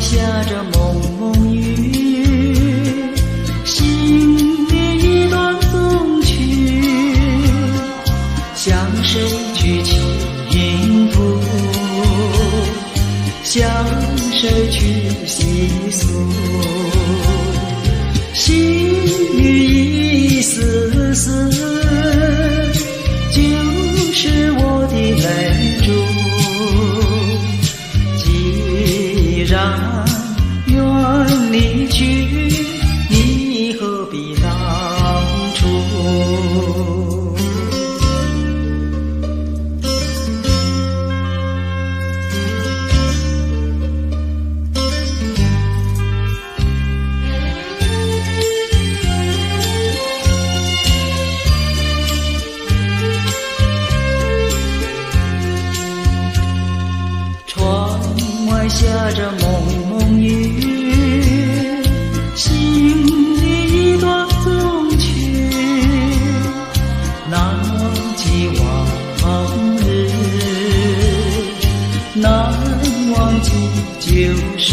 下着蒙蒙雨，心里一段风曲，向谁去倾吐，向谁去细诉，心语一丝丝，就是我的泪珠。既然愿离去，你何必当初？下着蒙蒙雨，心里一段风曲，难忘记往日，难忘记旧时，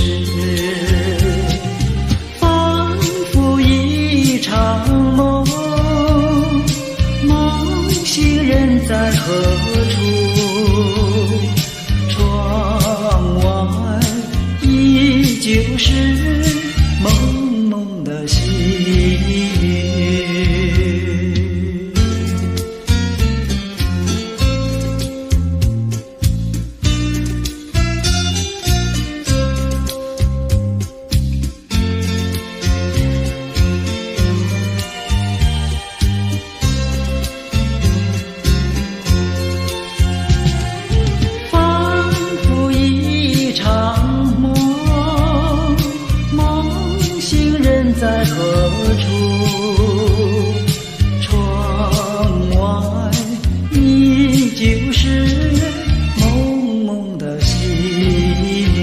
仿佛一场梦，梦醒人在何处？就是蒙蒙的细雨。仿佛一场在何处？窗外依旧是蒙蒙的细雨。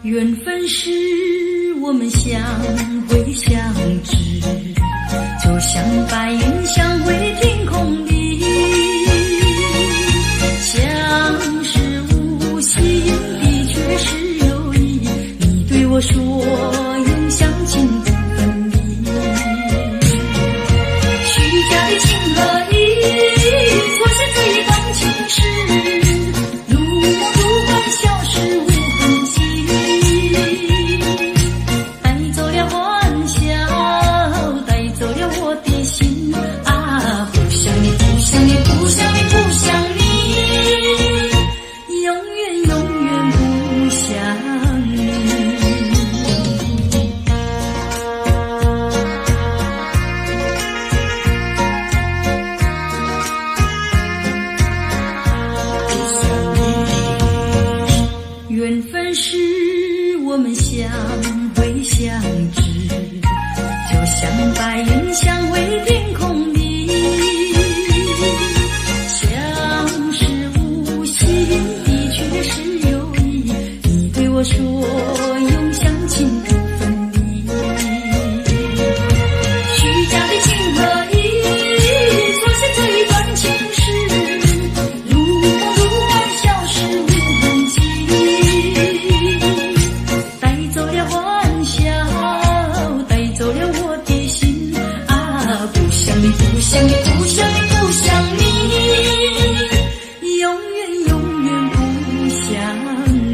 缘分是我们相会相知，就像白云相会天空里，相识无心的确是有意，你对我说永相亲不分离，虚假的情和意错是这一段情事，如梦如幻消失无痕迹，缘分是我们相会相知，就像白云相会天空里，相识无心的确是有意，你对我说永相亲不分离，虚假的情和意错是这一段情事，如梦如幻消失无痕迹，带走了欢笑，带走了我的心啊，不想你，不想你，不想你，不想你，永远永远不想你。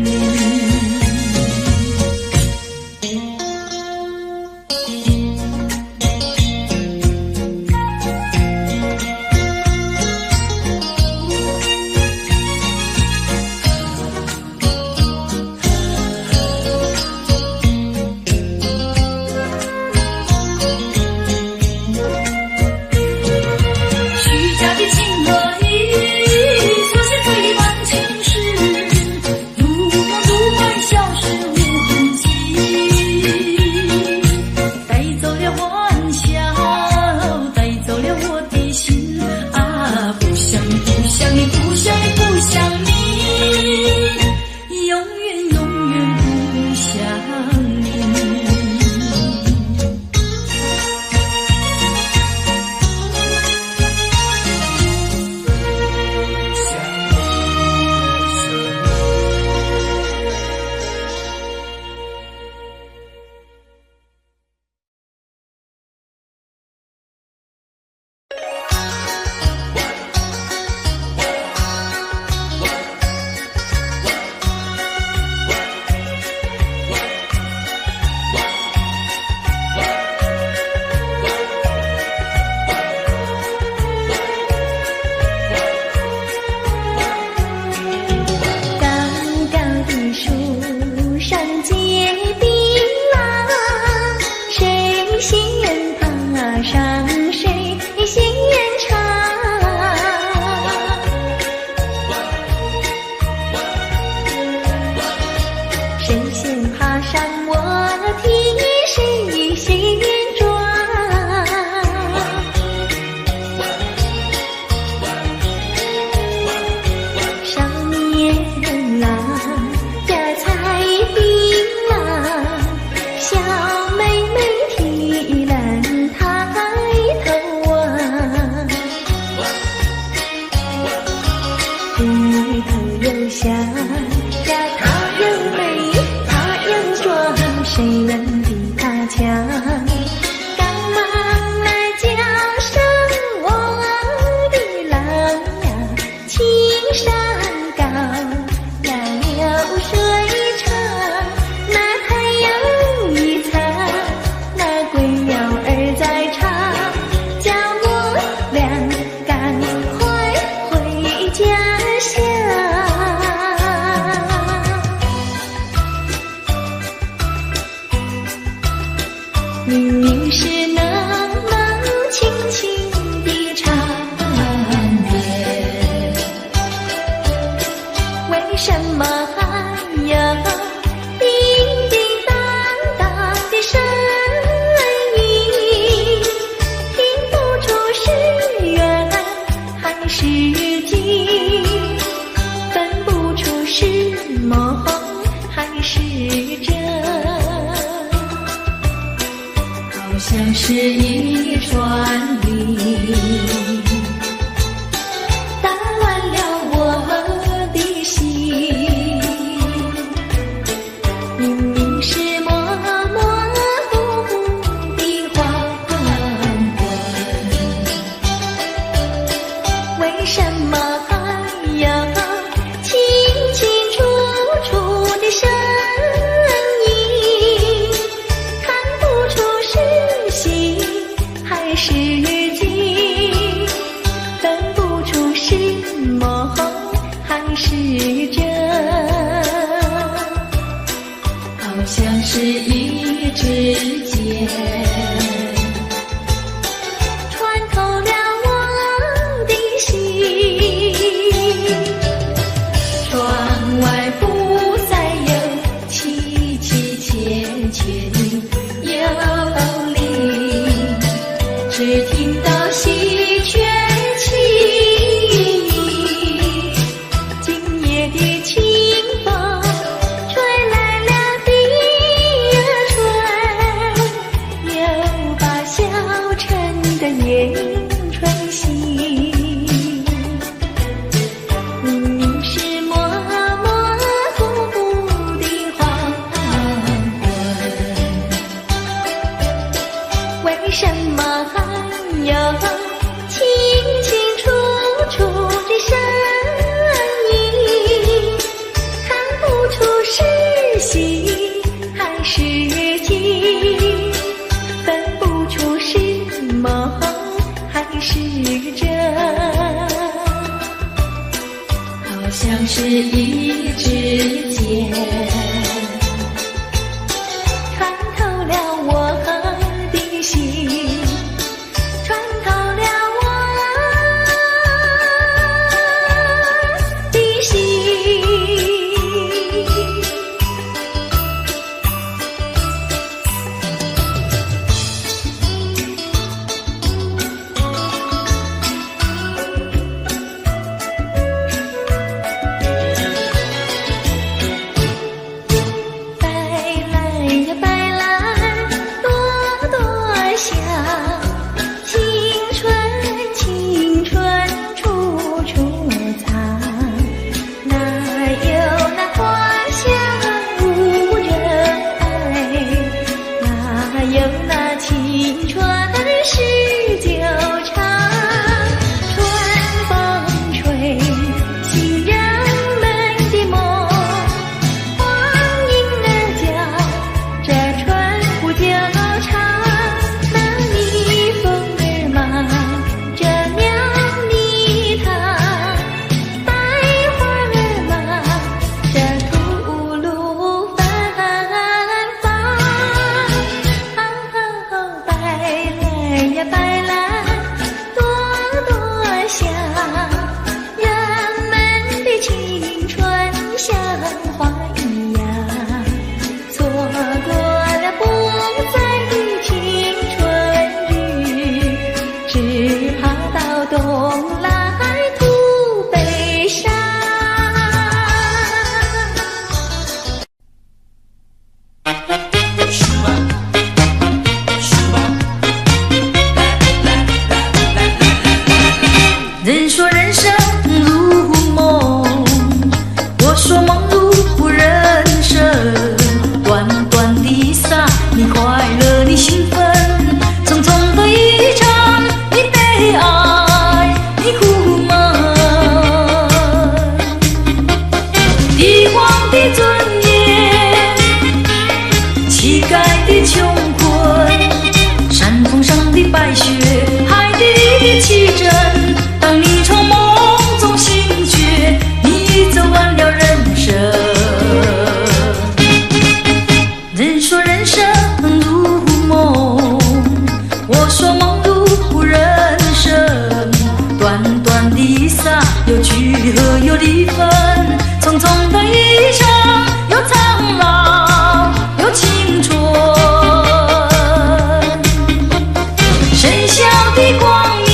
是景，分不出是梦还是真，好像是一串铃，打乱了我的心。明明是模模糊糊的黄昏，为什么还有清清楚楚的声音？看不出是喜还是惊，分不出是梦还是真，好像是一支箭穿透了我的心，窗外不再有凄凄切切的幽灵，只听到喜鹊轻吟，今夜的清风吹来了第二春，又把小城的夜吹醒。明明是模模糊糊的黄昏，为什么还有清清楚楚的声音？看不出是喜还是惊，分不出是梦还是真，好像是一支箭穿透了我的心，穿透了我的心。白来呀白来，朵朵香，青春青春处处藏，哪有那花香无人爱，哪有那青春是久长。春风吹醒人们的梦，黄莺儿叫，这春不久长。那蜜蜂儿忙着酿蜜糖，百花儿忙着吐露芬芳。白来呀白来，朵朵香，人们的青春像花一样，错过了不再的青春日，只好到冬来吐悲伤。人说人生如梦，我说梦如人生。短短的撒，你快乐你兴奋，匆匆的一场，你悲哀你苦闷。帝王的尊严，乞丐的穷困，山峰上的白雪，海底的奇珍。当你从梦中醒觉，你走完了人生。人说人生如梦，我说梦如人生。短短的撒，有聚合有离分，匆匆的一生，有苍老有青春。深晓的光明，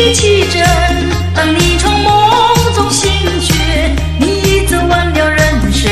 的奇珍。当你从梦中醒觉，你则忘了人生。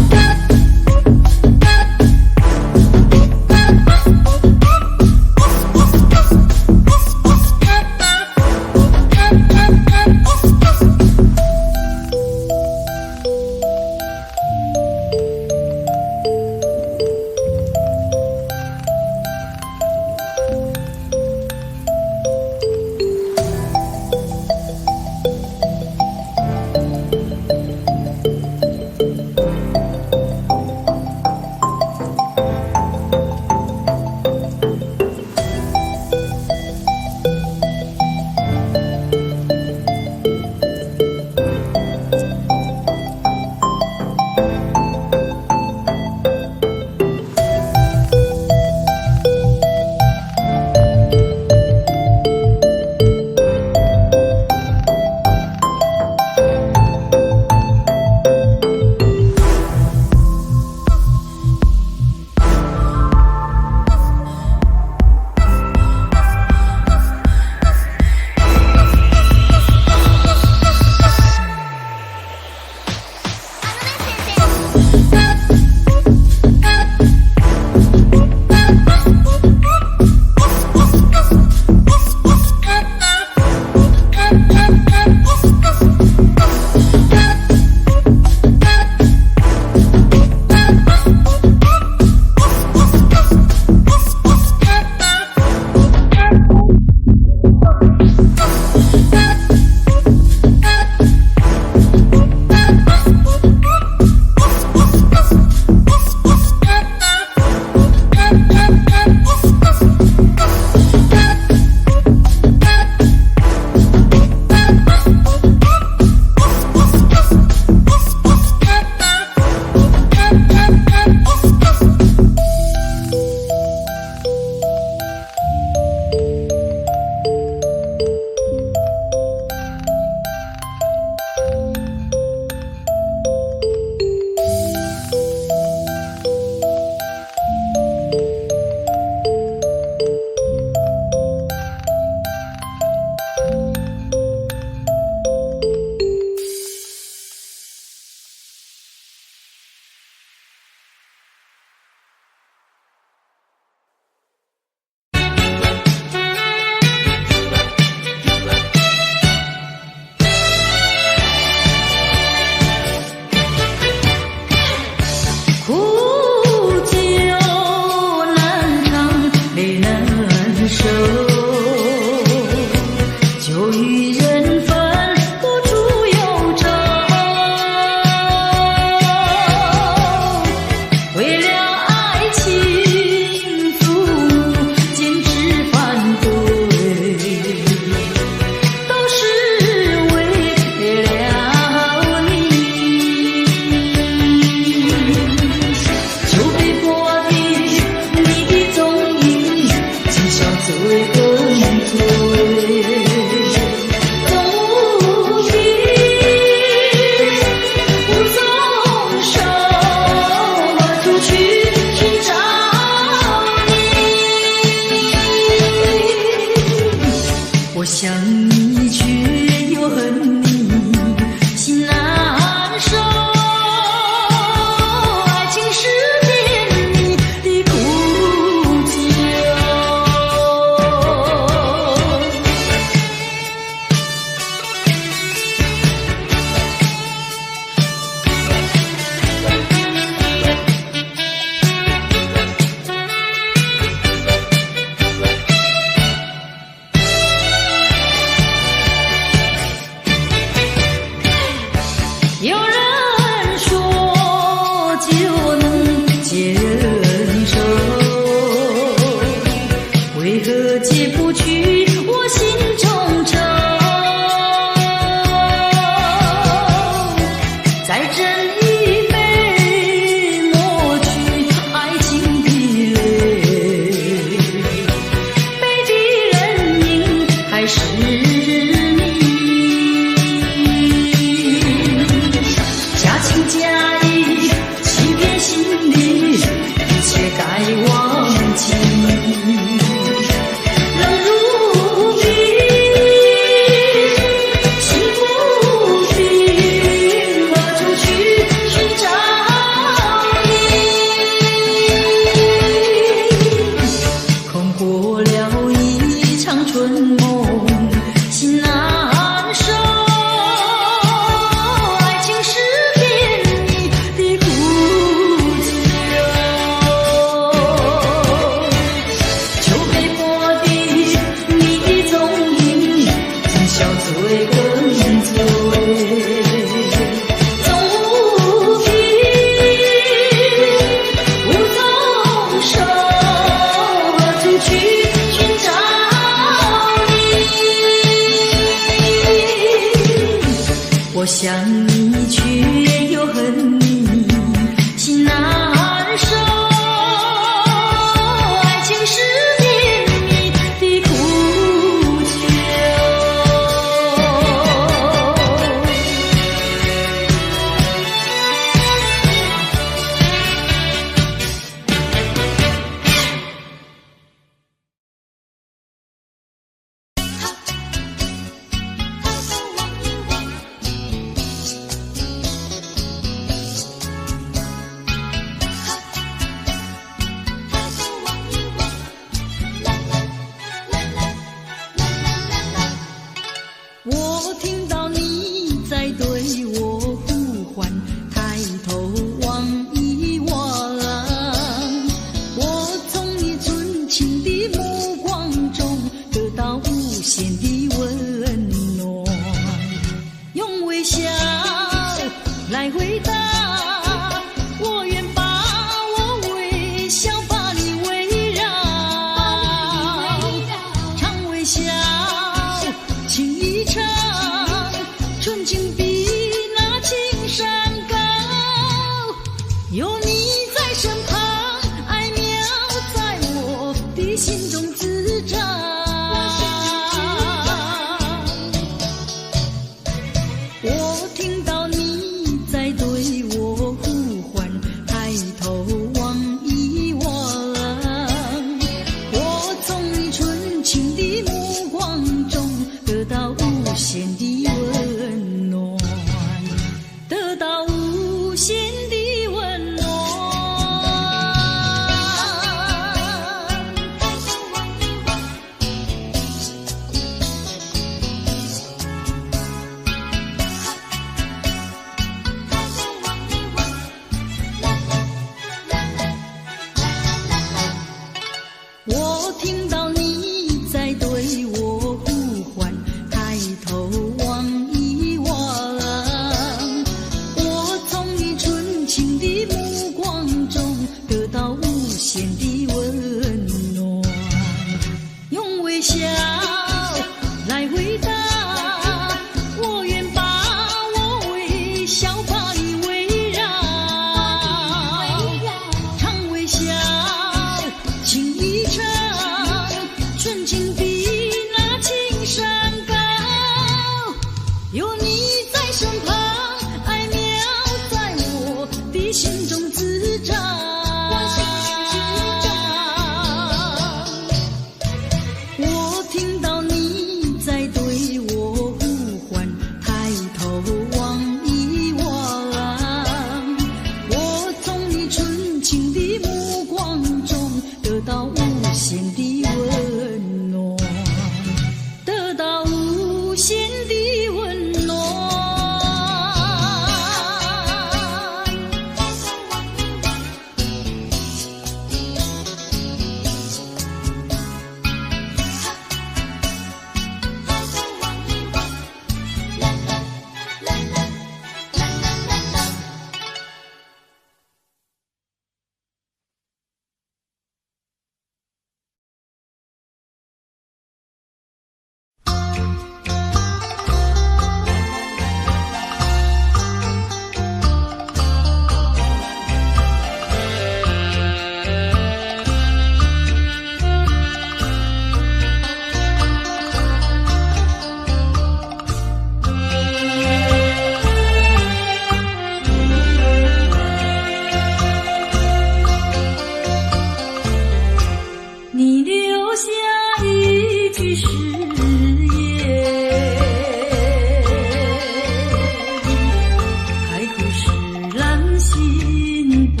心不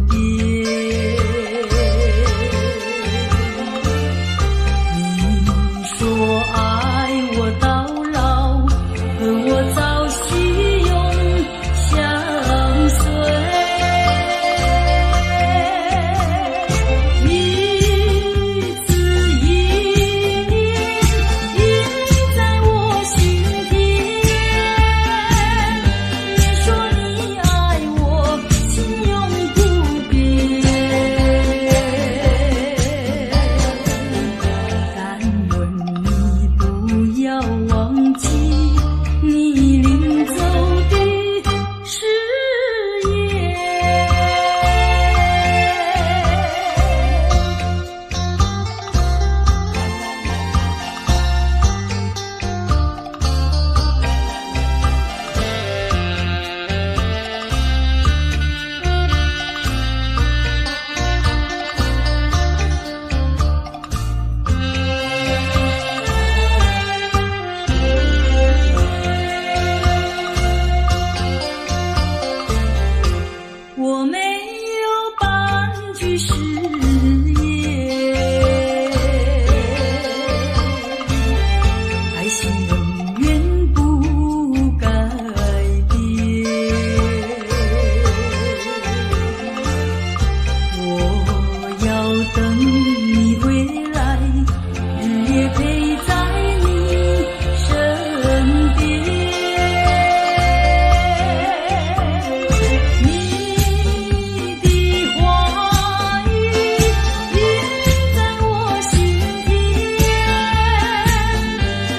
变。你说爱我到老，而我早须永相随。一字一念印在我心田。你说你爱我，心永不变。但愿你不要忘记你临走的誓言。我没有半句誓言，爱情永远不改变。我要等你回来，日夜陪在你身边。你的话语印在我心田。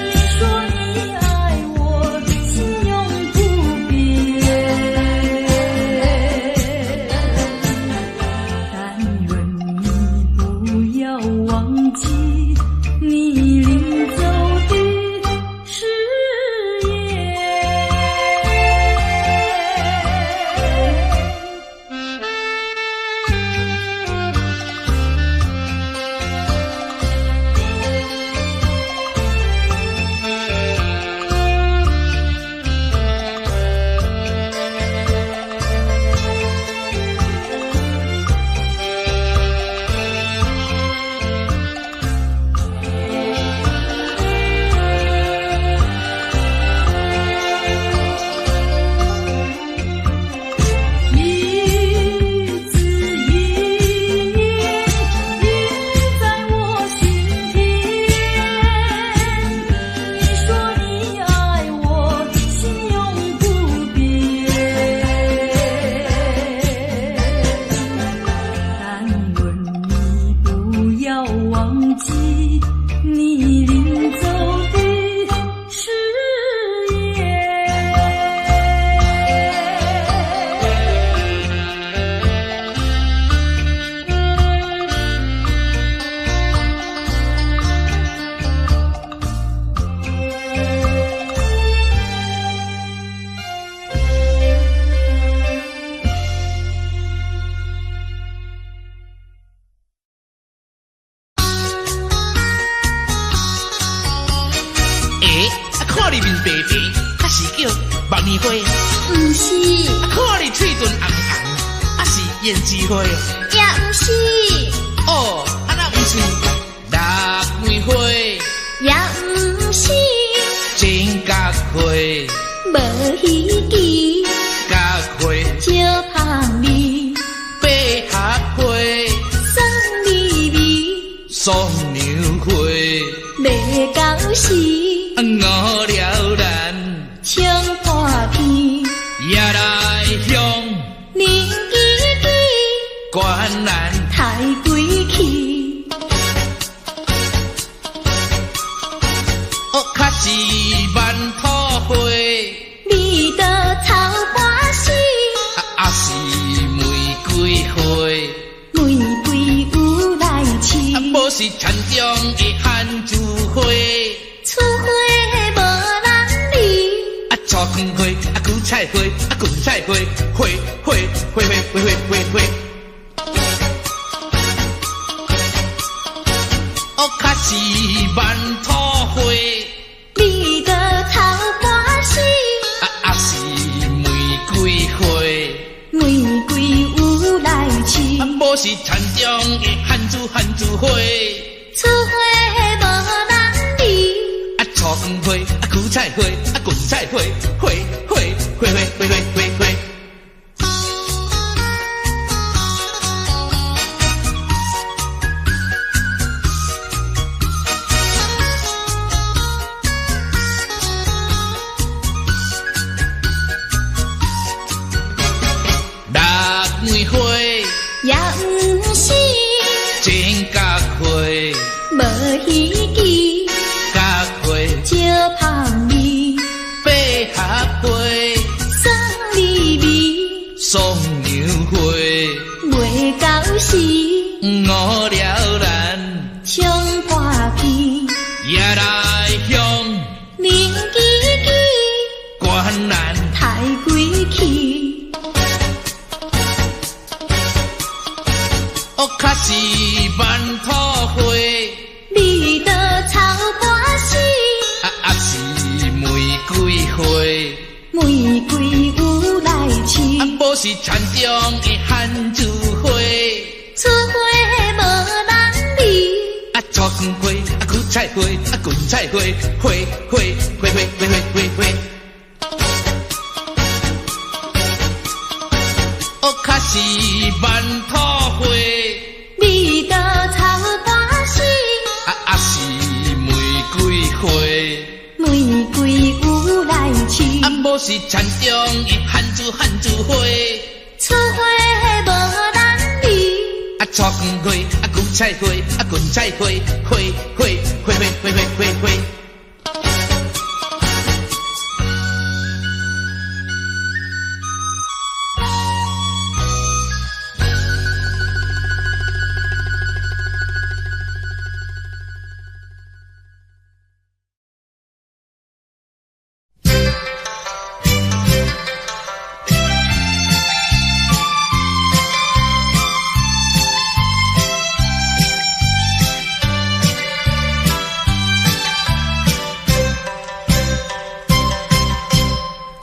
你说你爱我，心永不变。但愿你不要忘记你临走的誓言。一字一念印在我心田。你说你爱我，心永不变。但愿你不要忘记你临走的誓言。看你面白白，还是叫万年花？不是，看你嘴唇红红，还是胭脂花？也不是，哦，啊那不是腊梅花、也不是，真角花、无稀奇，角花、少香味，百合花、酸味味，双牛花，未到时，我了然，唱半片，也来向年纪纪，观澜。太归去，哦，较是万土花，你的草花时，啊是玫瑰花。玫瑰有来试，无是田中的番薯花，厝花无人理，菜根花，韭菜花，芹菜花，花花花花花花花花。哦，较是万土花，你的草花时，啊是玫瑰花。玫无是田中的汉子花，出花无人理，啊醋黄花，啊韭菜花，啊芹菜花，花花花花花花花花。玫花也毋是真甲花，无稀奇，甲花少香味，百合花，爽微微，松牛花，袂到时，五了咱冲破片，也来向灵机机，观咱太贵气。哦，较是万土花，味道草花死，啊是玫瑰花，玫瑰有来试，啊无是田中的汉子花，出花无人理，啊醋黄花，啊韭菜花，啊芹菜花，花花花花花花花。哦，较是万土花。味道草花死，啊是玫瑰花，玫瑰有来试，啊无是田中的汉子花，出花无人理，啊醋黄花，啊韭菜花，啊芹菜花，花花花花花花花花。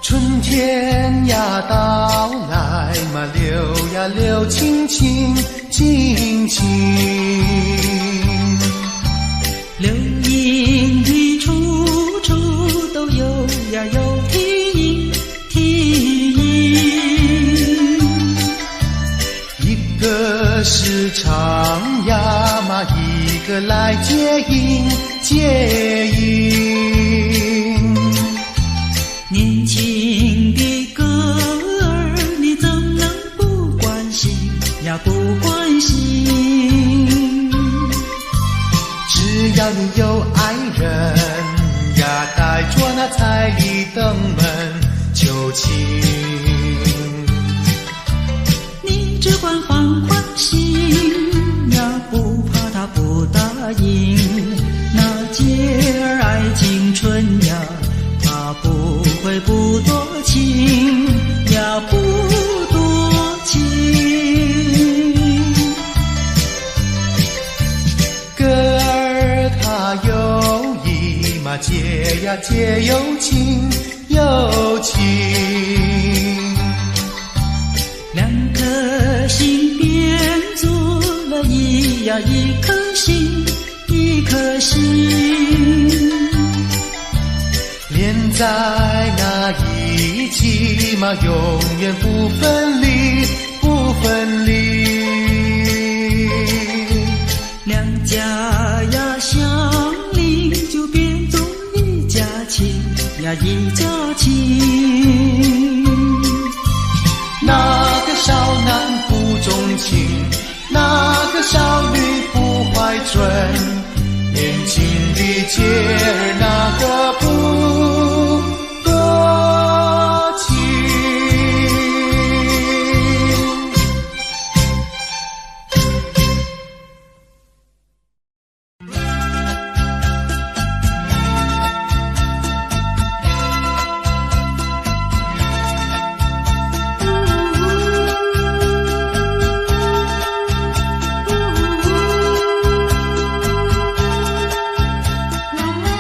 春天呀到来嘛，流呀流，青青青青。流萤的处处都有呀有啼音，啼音。一个是唱呀嘛，一个来接应，接应。年轻的歌儿，你怎能不关心呀？不关心。只要你有爱人呀，带着那彩礼登门求亲。你只管放宽心呀，不怕他不答应。那姐儿爱青春呀，他不会不多情呀，不多情。歌儿它有意嘛，结呀结有情有情。两颗心变做了一颗心，一颗心。连在那一起嘛，永远不分离，不分离。两家呀相邻，就变作一家亲呀，一家亲。那个少男不钟情，那个少女不怀春，年轻的姐儿那个不多情。啦啦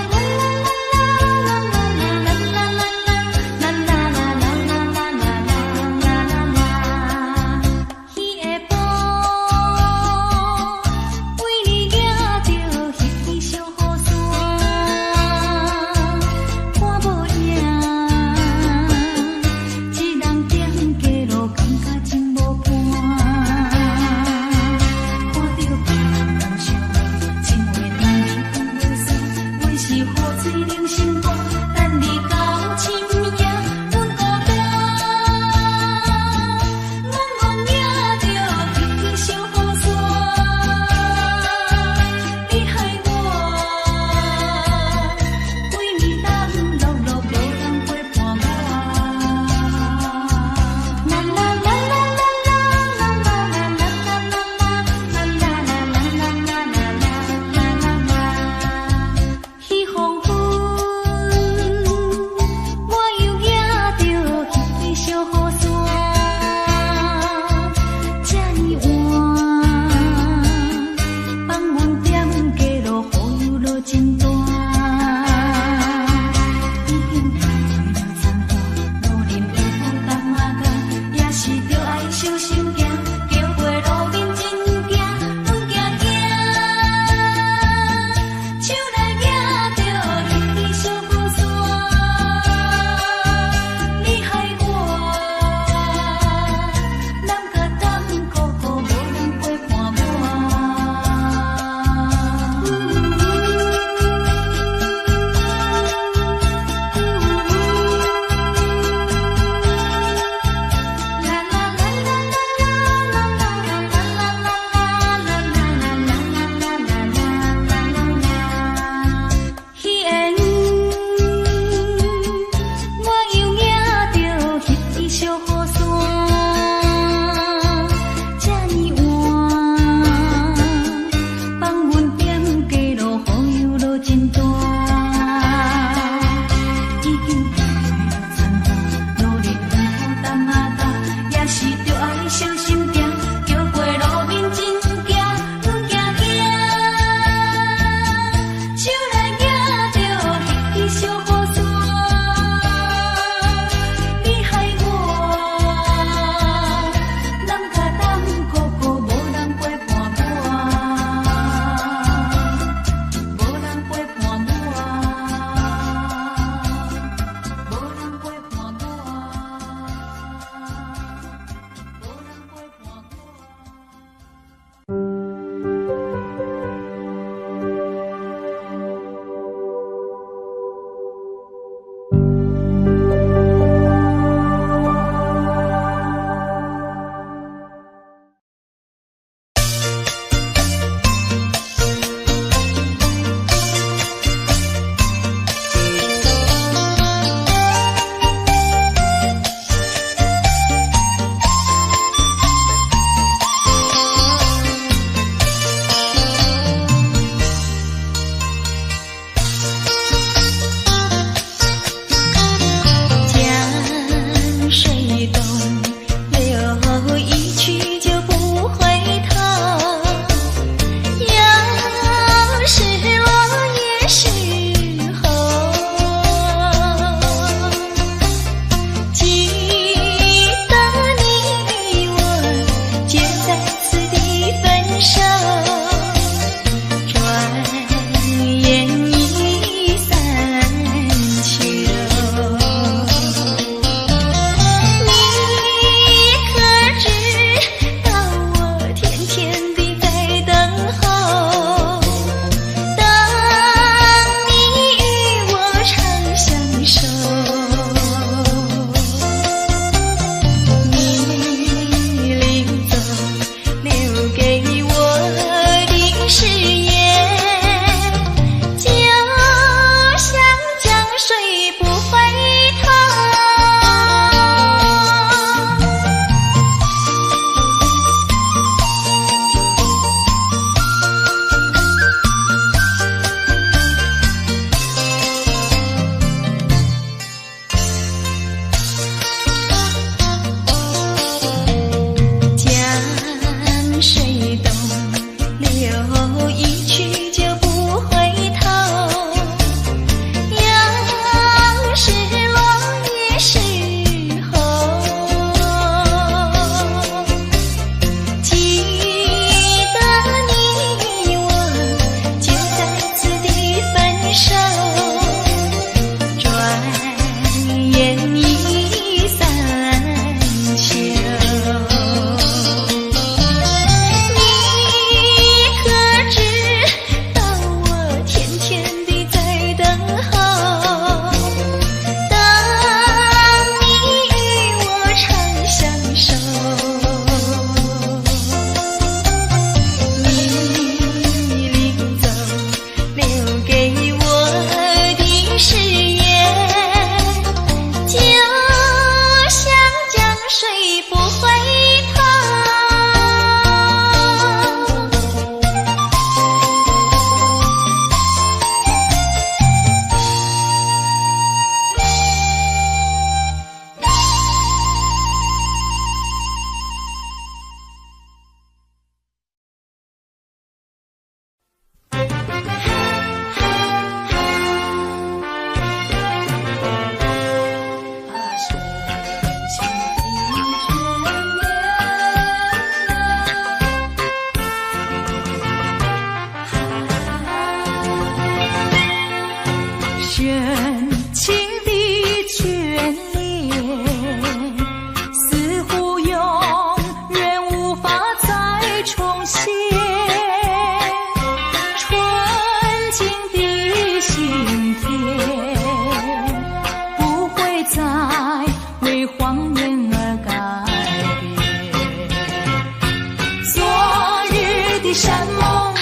的山盟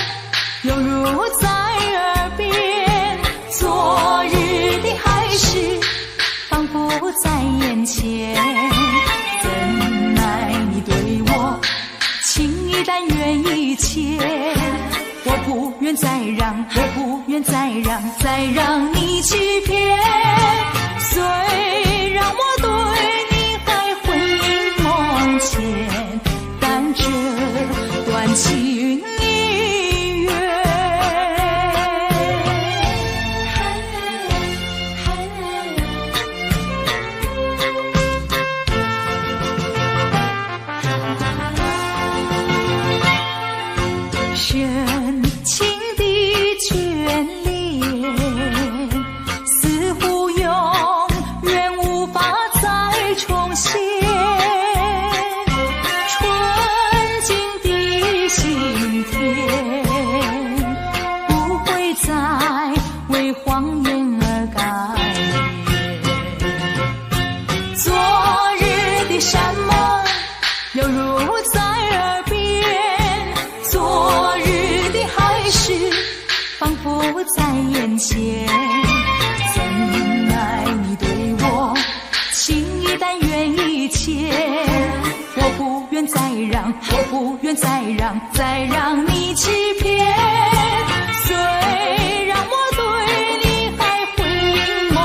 犹如在耳边，昨日的海誓仿佛在眼前。怎奈你对我情意但愿一切，我不愿再让，我不愿再让，再让你欺骗。虽然我对你还魂萦梦牵，但这段情已远。深情的眷恋，似乎永远无法再重现。纯净的心田，不会再为谎言而改变。昨日的山盟犹如在耳边，昨日的海誓仿佛在眼前。怎奈你对我情意但愿一切，我不愿再让，我不愿再让，再让你欺骗。虽然我对你还魂萦梦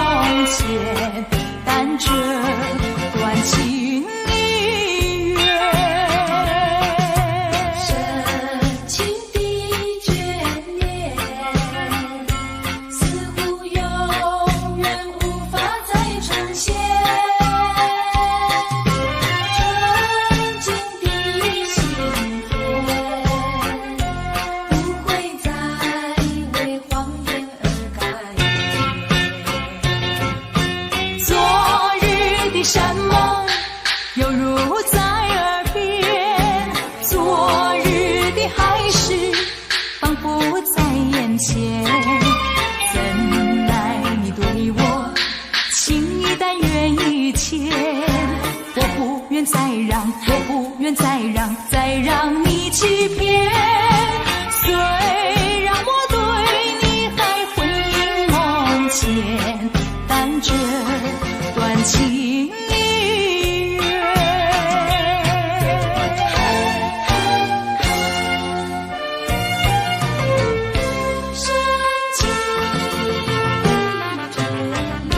牵，但这段情已远。深情的眷恋，似乎永远无法再重现。纯净的心田，不会再为谎言而改变。昨日的山盟犹如在耳边，昨日的海誓仿佛在眼前。怎奈你对我情意但愿一切，我不愿再让，我不愿再让，再让你欺骗。虽然我对你还魂萦梦牵，但这段情已远。深情的眷恋。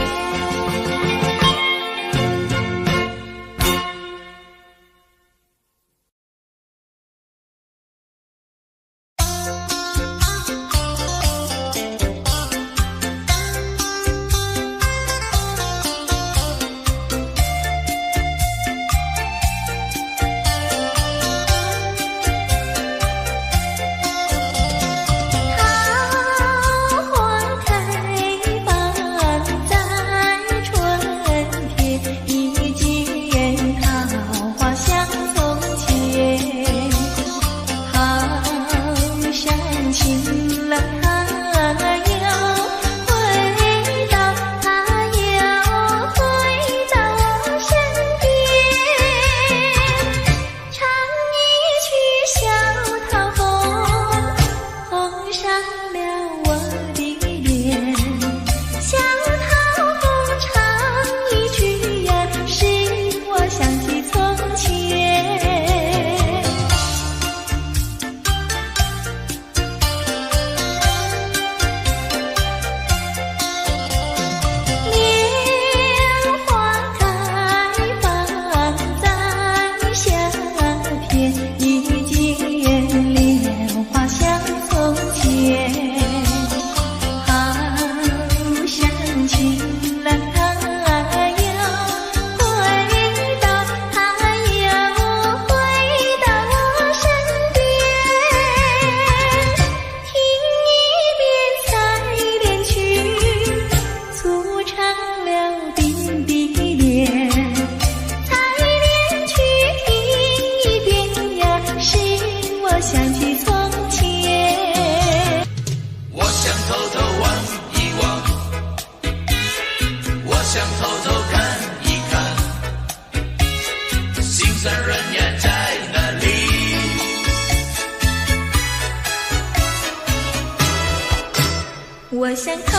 我想偷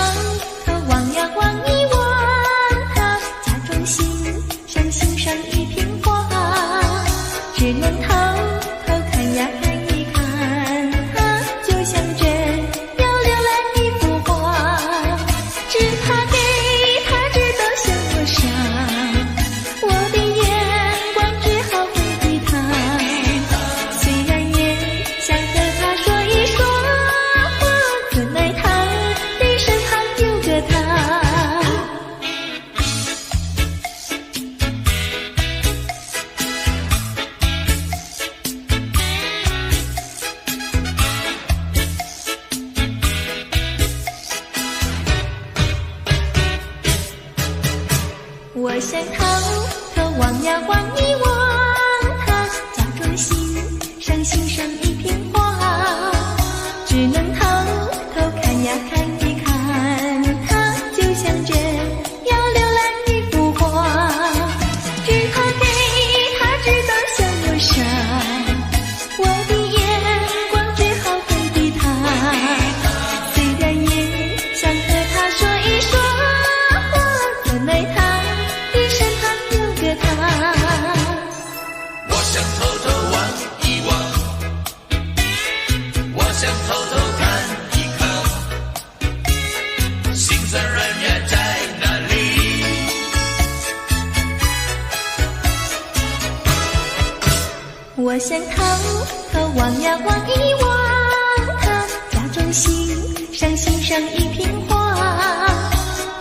偷望呀望一望他，假装欣赏欣赏一瓶花，只能偷偷看呀看一看他，就像真要浏览一幅画，只怕给他知道向我傻，我的眼光只好回避他，虽然也想和他说一说话，怎奈他的身旁有个他。我想偷偷望呀望一望他，假装欣赏欣赏一瓶花，只能偷偷看呀看一看他，就像真要浏览一幅画，只怕给他知道向我傻，我的眼光只好回避他，虽然也想和他说一说话，怎奈他的身旁有个他。我想偷偷望一望，我想偷偷看一看，心酸人呀在哪里？我想偷偷望呀望一望他，假装欣赏欣赏一瓶花，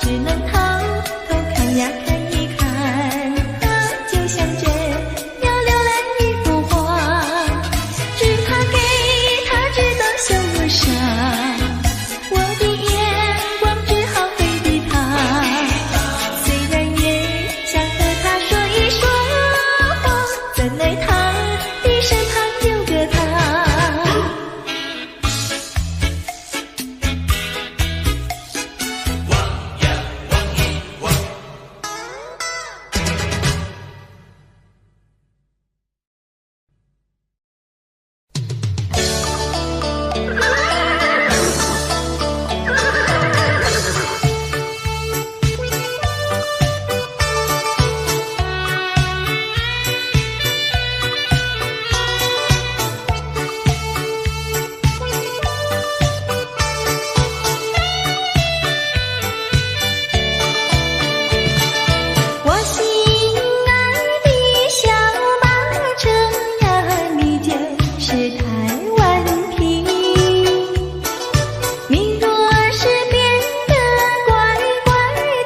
只能偷偷看呀看一看他，就像真要浏览一幅画，只怕给他知道向我傻，我的眼光只好回避他，虽然也想和他说一说话，怎奈他的身旁有个他。望呀望一望。我心爱的小马车呀，你就是台湾瓶。你若是变得乖乖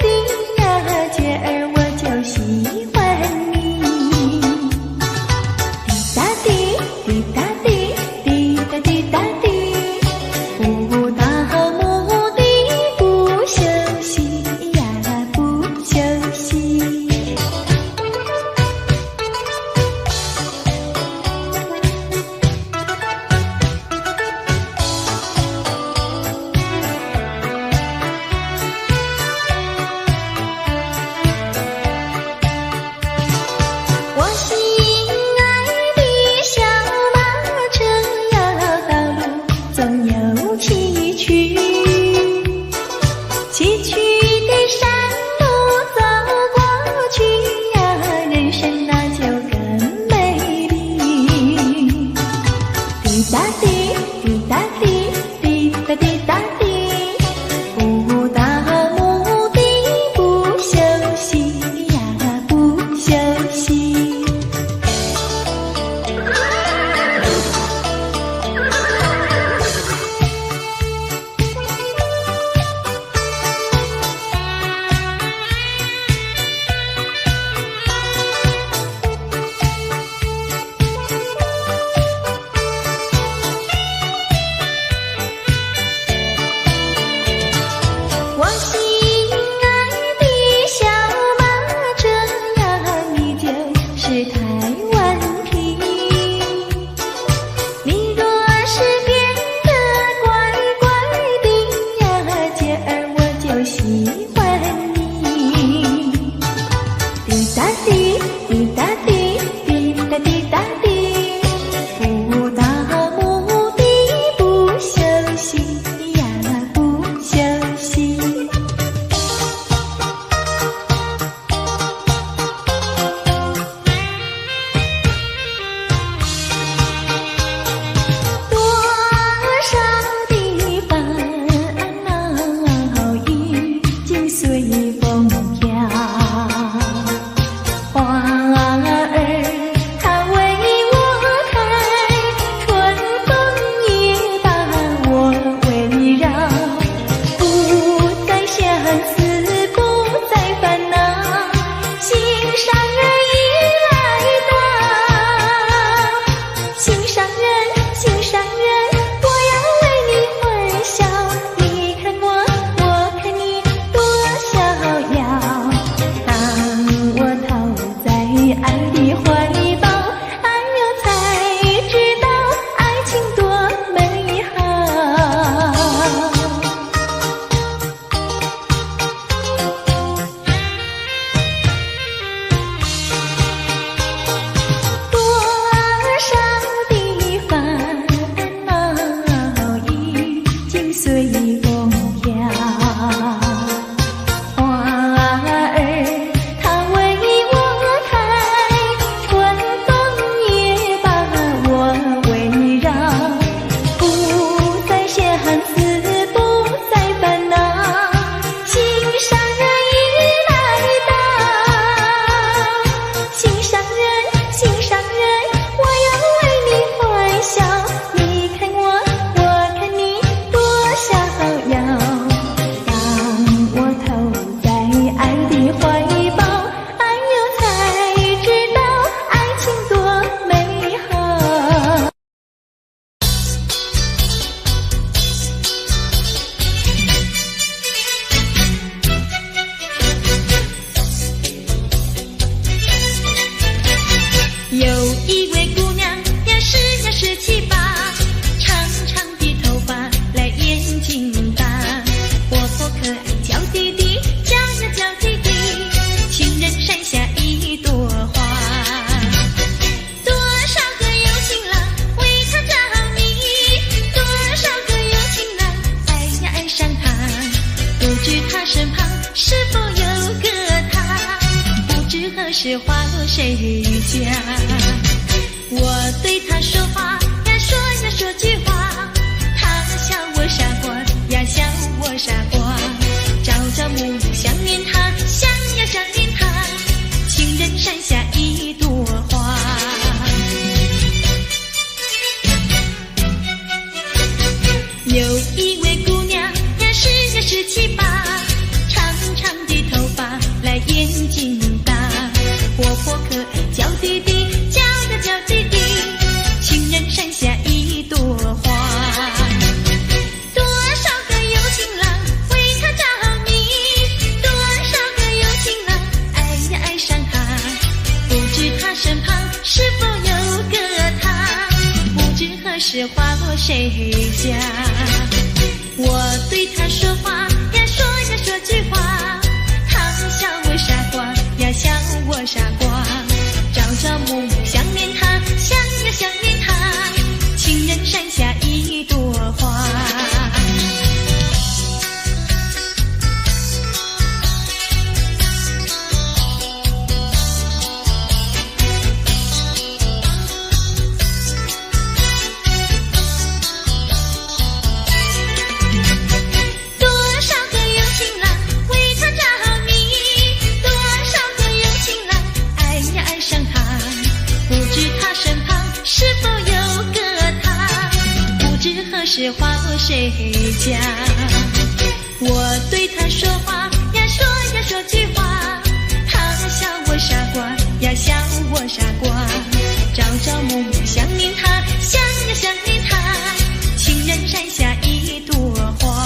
的呀，姐儿我就喜欢你。滴答滴，滴答滴，滴答滴答滴，不到目的不休息呀，不休息。我心爱的小马谁家？我对他说话呀，说呀说句话，他笑我傻瓜呀，笑我傻瓜。朝朝暮暮想念他，想呀想念他，情人山下一朵花。有一位姑娘呀，17、18，长长的头发来眼睛大，活泼可爱叫弟弟，叫呀叫弟弟，情人山下一朵花。多少个有情郎为她着迷，多少个有情郎爱呀爱上她，不知她身旁是否有个他，不知何时花落谁家。我对他说话呀，说呀说句话，他笑我傻瓜呀，笑我傻瓜。朝朝暮暮想念他，想呀想念他，情人山下一朵花。是花落谁家？我对他说话呀，说呀说句话，他笑我傻瓜呀，笑我傻瓜。朝朝暮暮想念他，想呀想念他，情人山下一朵花。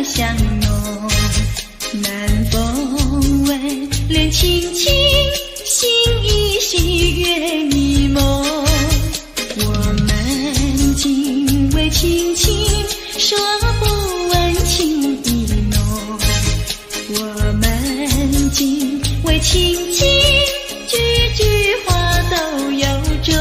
香浓。南风微，恋轻轻，心依稀，月迷蒙。我们今为轻轻，说不问情意浓。我们今为轻轻，句句话都有衷。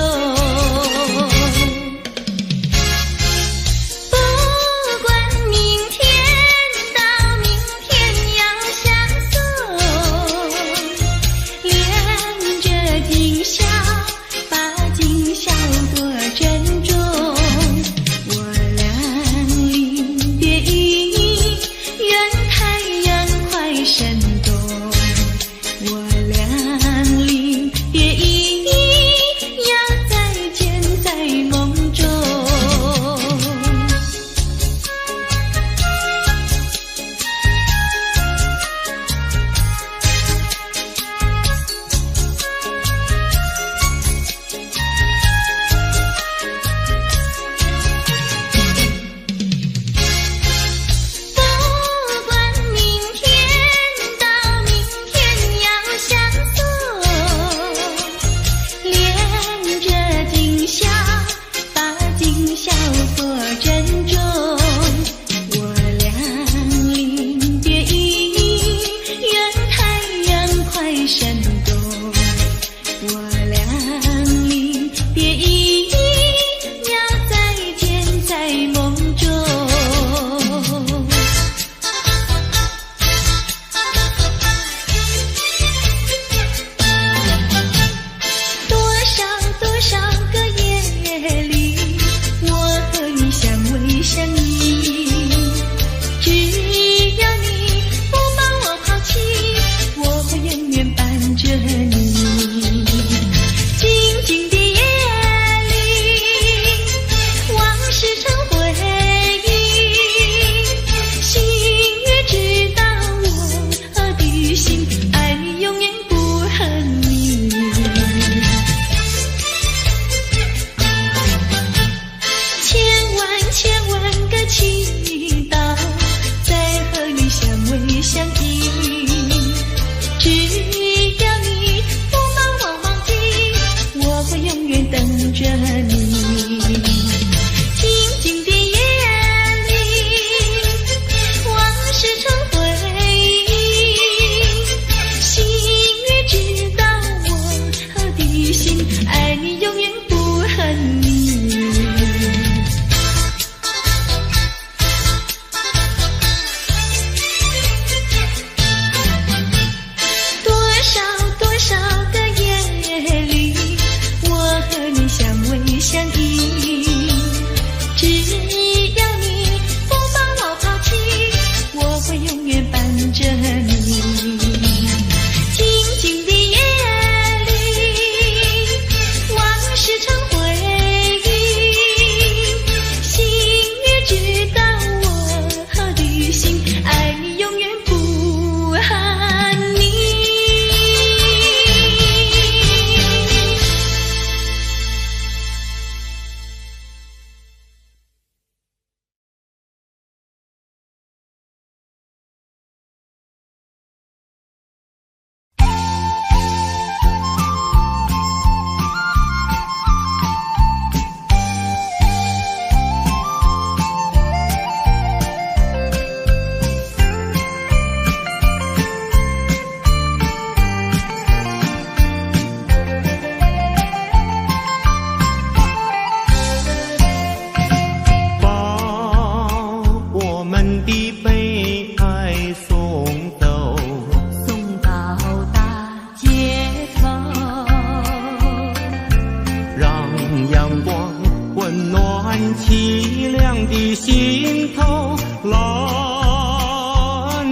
凄凉的心头，蓝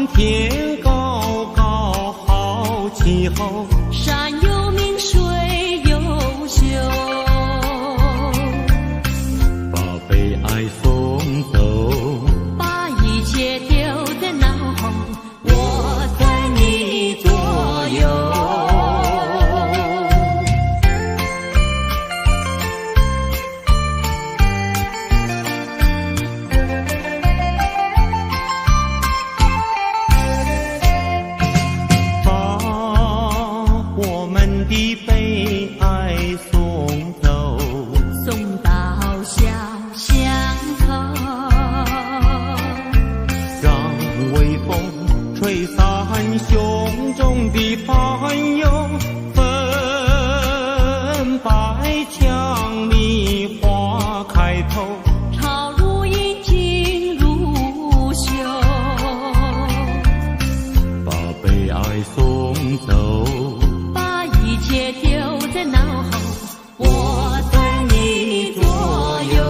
天高高好气候，山有名水有秀，把悲哀送走，把一切丢在脑后，我在你左右。为三兄中的烦忧，粉白墙里花开头，朝如饮，景如绣，把悲哀送走，把一切丢在脑后，我在你左右。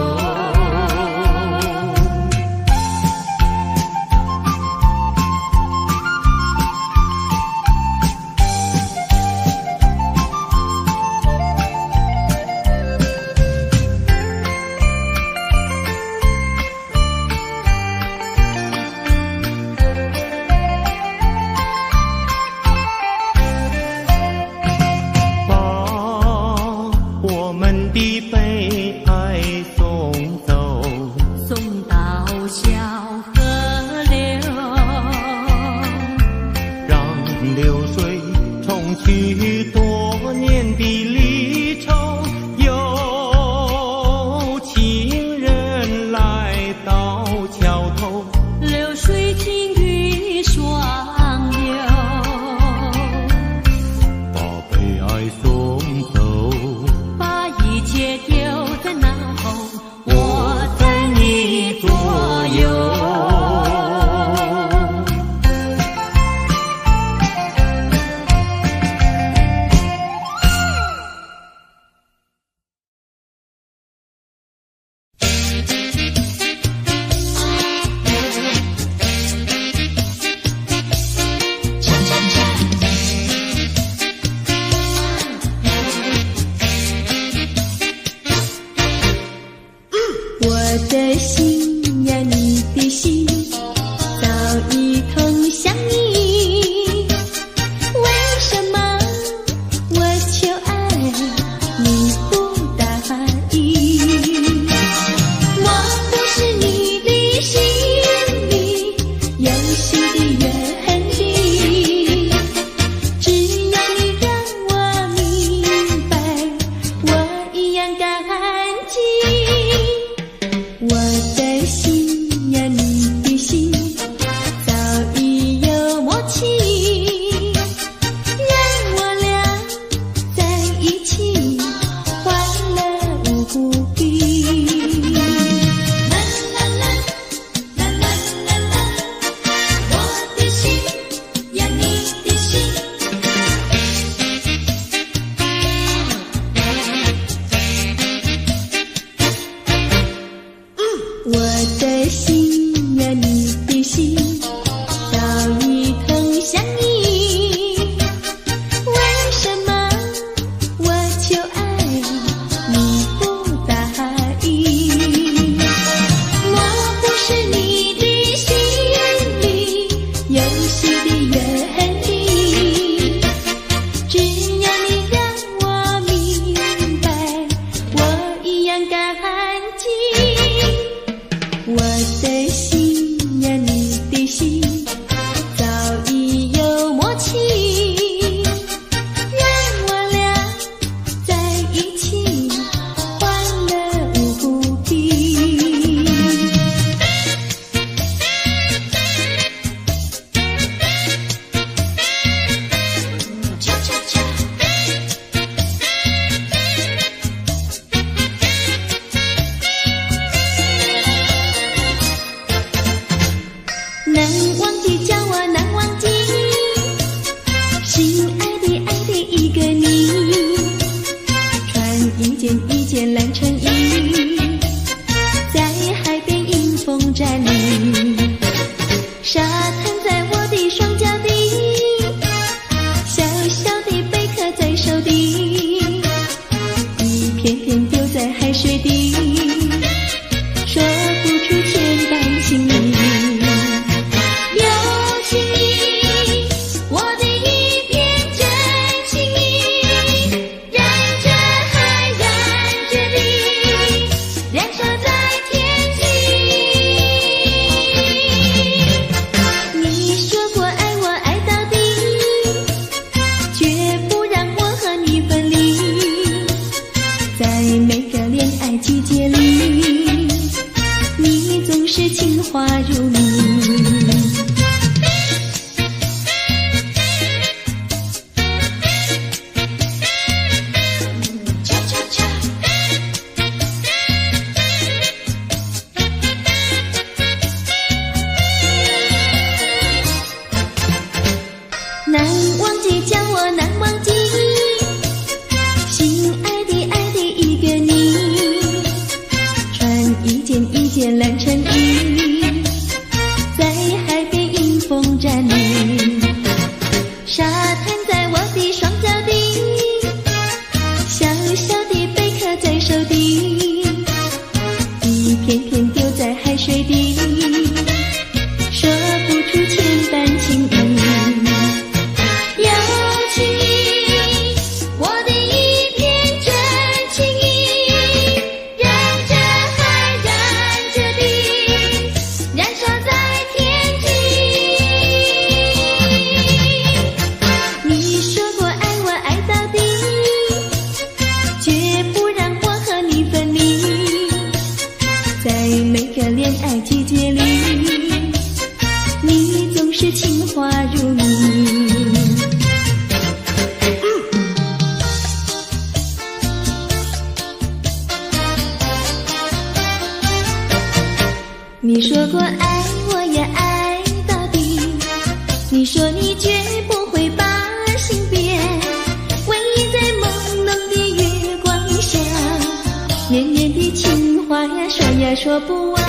说不完，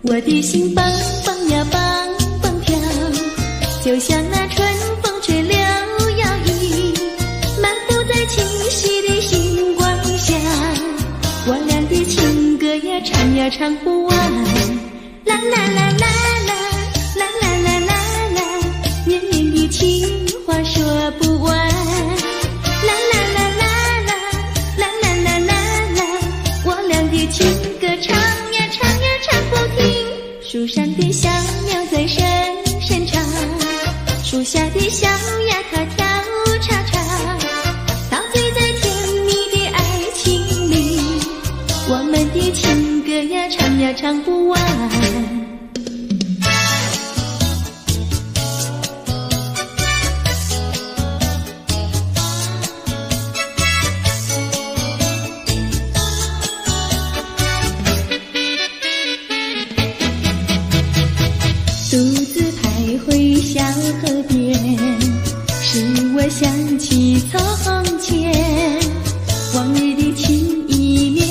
我的心蹦蹦呀蹦蹦跳，就像那春风吹柳摇曳，漫步在清晰的星光下，我俩的情歌呀唱呀唱不完，啦啦啦啦啦啦啦啦啦啦，绵绵的情话说不完，啦啦啦啦啦啦啦啦啦啦，我俩的情歌唱呀唱呀唱不停，树上的小鸟在声声唱，树下的小鸭它跳叉叉，陶醉在甜蜜的爱情里，我们的情歌呀唱呀唱不完。独自徘徊小河边，使我想起从前，往日的情意绵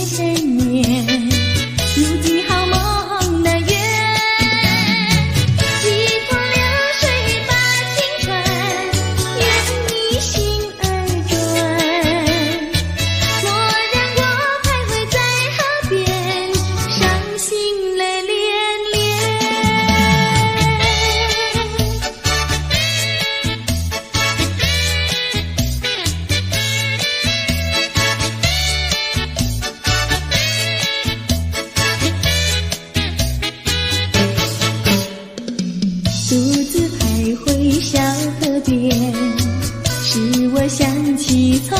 绵，如今好梦难圆，一头流水把情传，愿你心儿转，蓦然我徘徊在河边，伤心泪涟涟。独自徘徊小河边，使我想起从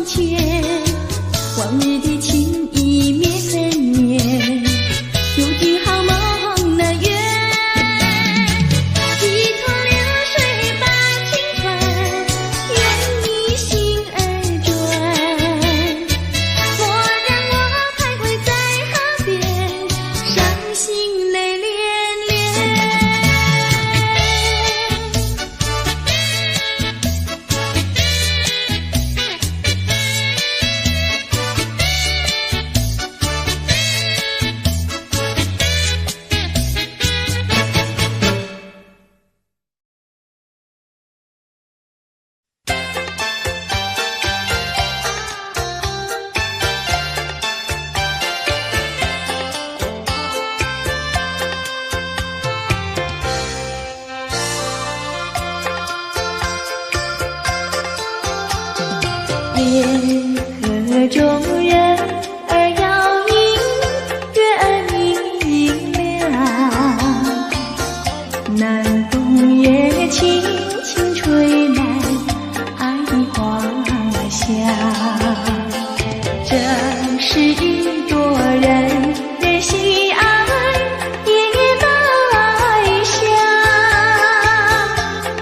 前，往日的情意绵绵，如今好梦难圆，一头流水把情传，愿你心儿转，蓦然我徘徊在河边，伤心泪涟涟。沿河中人儿摇影，月儿明亮，南风也轻轻吹来爱的花香，这是一朵人人喜爱的爱香，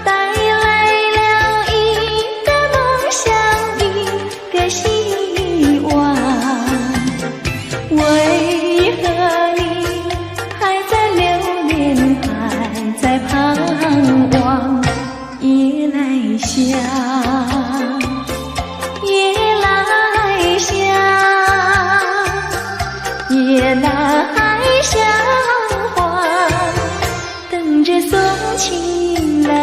带来了一个梦想，一个希望。为何你还在留恋，还在盼望？夜来香，夜来香，夜来香花，等着送情郎。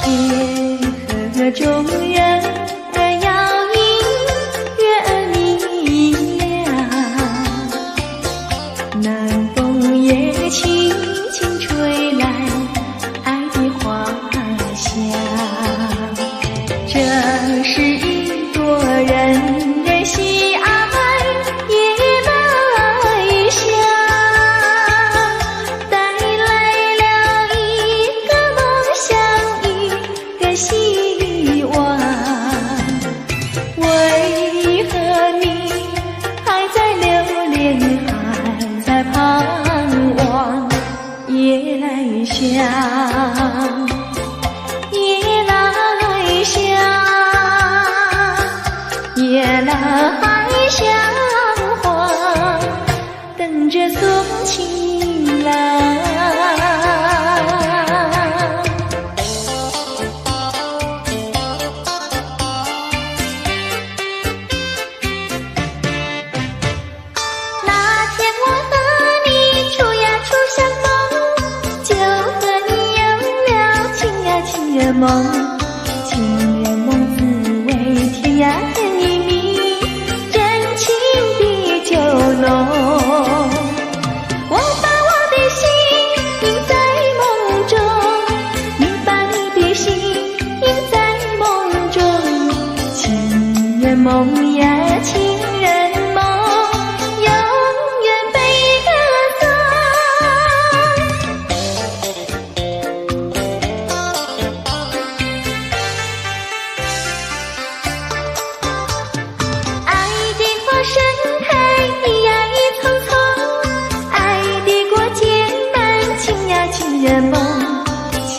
沿河中人儿摇影，月儿明亮，南风也轻轻吹来爱的花香，这是一朵人人喜爱夜来香，带来了一个梦想，一个希望。情郎。那天我和你处呀处相逢，就和你有了情呀情人梦，情人梦滋味甜呀甜蜜蜜，真情比酒浓。我把我的心印在梦中，你把你的心印在梦中，情人梦呀情人梦，永远被歌颂。爱的花盛开一呀一丛丛，爱的果结满，情呀情人梦，情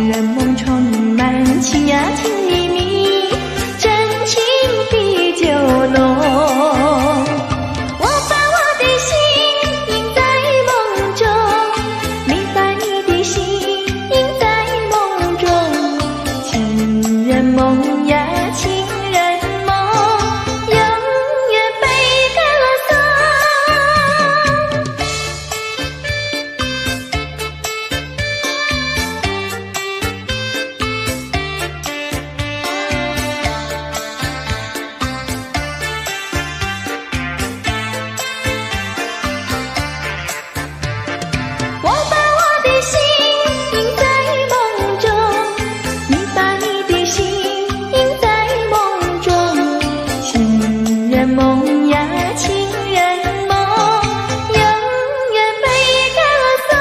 人梦充满情呀情蜜蜜，真情比酒浓。我把我的心印在梦中，你把你的心印在梦中，情人梦呀情人梦，永远被歌颂。我把我的心印在梦中，你把你的心印在梦中，情人梦呀情人梦，永远被歌颂。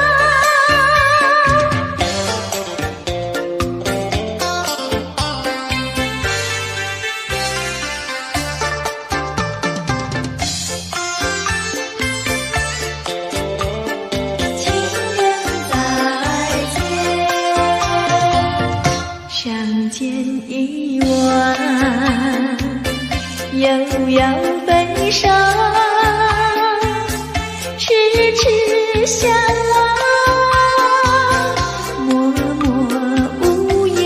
情人再见，相见已晚，又要悲伤，痴痴相望，默默无言，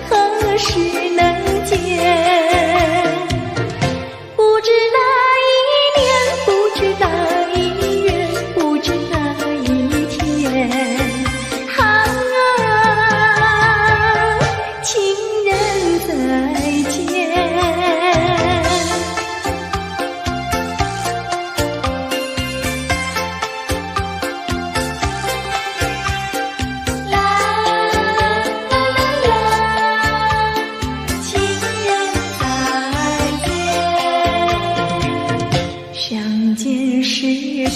何时能见？不知哪一年，不知哪一月，不知哪一天，啊，情人再见。啦啦啦啦，情人再见。相见时短，